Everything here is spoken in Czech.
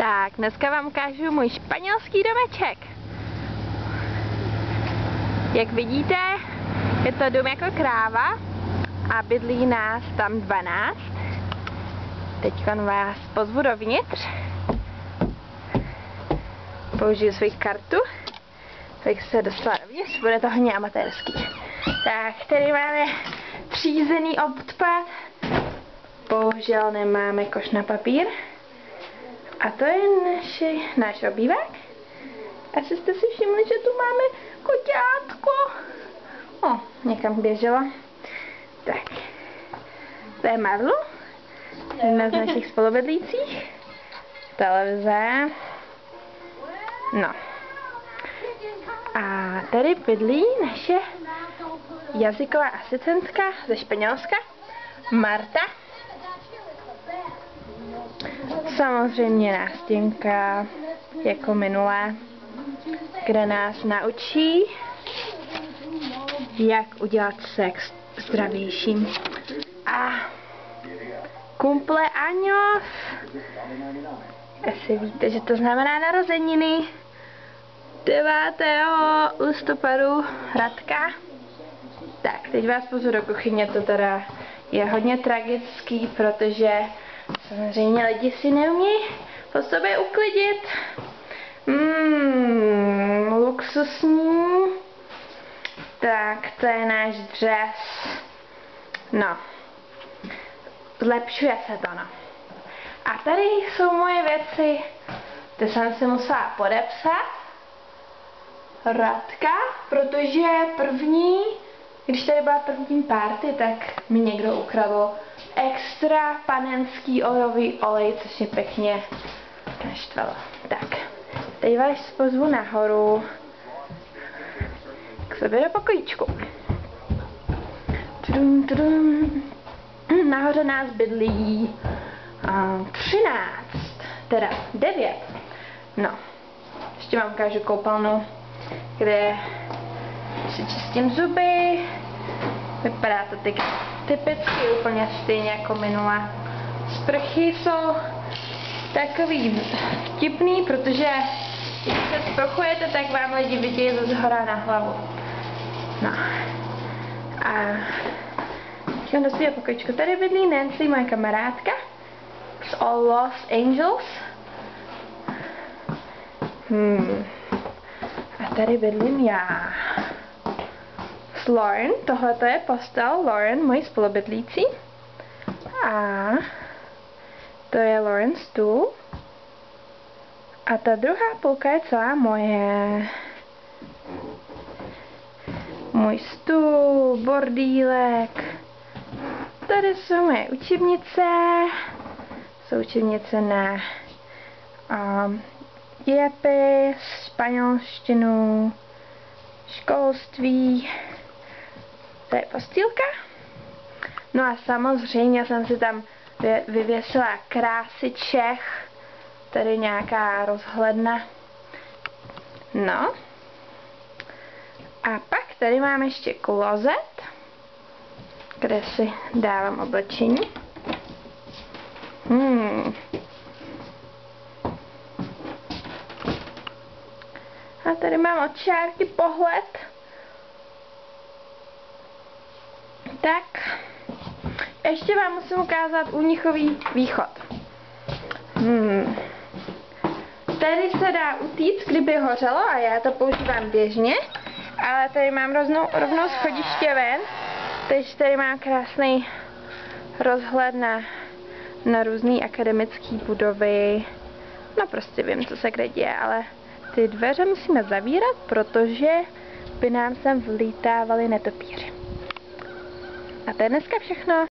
Tak, dneska vám ukážu můj španělský domeček. Jak vidíte, je to dům jako kráva a bydlí nás tam 12. Teď vás pozvu dovnitř. Použiju svou kartu, abych se dostala dovnitř, bude to hodně amatérský. Tak, tady máme třízený odpad. Bohužel nemáme koš na papír. A to je náš obývák. Asi jste si všimli, že tu máme koťátko. Někam běželo. Tak, to je Marlu, jedna z našich spolubydlících. Televize. No. A tady bydlí naše jazyková asistentka ze Španělska, Marta. Samozřejmě nástěnka, jako minulé, kde nás naučí, jak udělat sex zdravějším. A cumpleaños, asi víte, že to znamená narozeniny, 9. listopadu, Radka. Tak, teď vás pozvu do kuchyně, to teda je hodně tragický, protože samozřejmě lidi si neumí po sobě uklidit. Luxusní. Tak, to je náš dřez. No. Zlepšuje se to, no. A tady jsou moje věci. Ty jsem si musela podepsat. Radka, protože když tady byla první party, tak mi někdo ukradl extra panenský olivový olej, což je pěkně naštvalo. Tak, teď vás pozvu nahoru k sobě do pokojíčku. Nahoře nás bydlí 13, teda 9. No, ještě vám ukážu koupelnu, kde si čistím zuby. Vypadá to typicky úplně stejně jako minule. Sprchy jsou takový vtipný, protože když se sprchujete, tak vám lidi vidějí ze zhora na hlavu. No. A do svého pokojičku. Tady bydlí Nancy, moje kamarádka z All Los Angeles. A tady bydlím já. S Lauren, tohle je postel Lauren, mojí spolubydlící. A to je Lauren stůl. A ta druhá půlka je celá moje. Můj stůl, bordílek. Tady jsou moje učebnice. Jsou učebnice na dějepis, španělštinu, školství. To je postýlka. No a samozřejmě jsem si tam vyvěsila krásy Čech. Tady nějaká rozhledna. No. A pak tady mám ještě klozet, kde si dávám oblečení. A tady mám od čárky pohled. Tak, ještě vám musím ukázat únichový východ. Tady se dá utíct, kdyby hořelo, a já to používám běžně, ale tady mám rovnou schodiště ven, takže tady mám krásný rozhled na různé akademické budovy. No prostě vím, co se kde děje, ale ty dveře musíme zavírat, protože by nám sem vlítávali netopíři. A to je dneska všechno.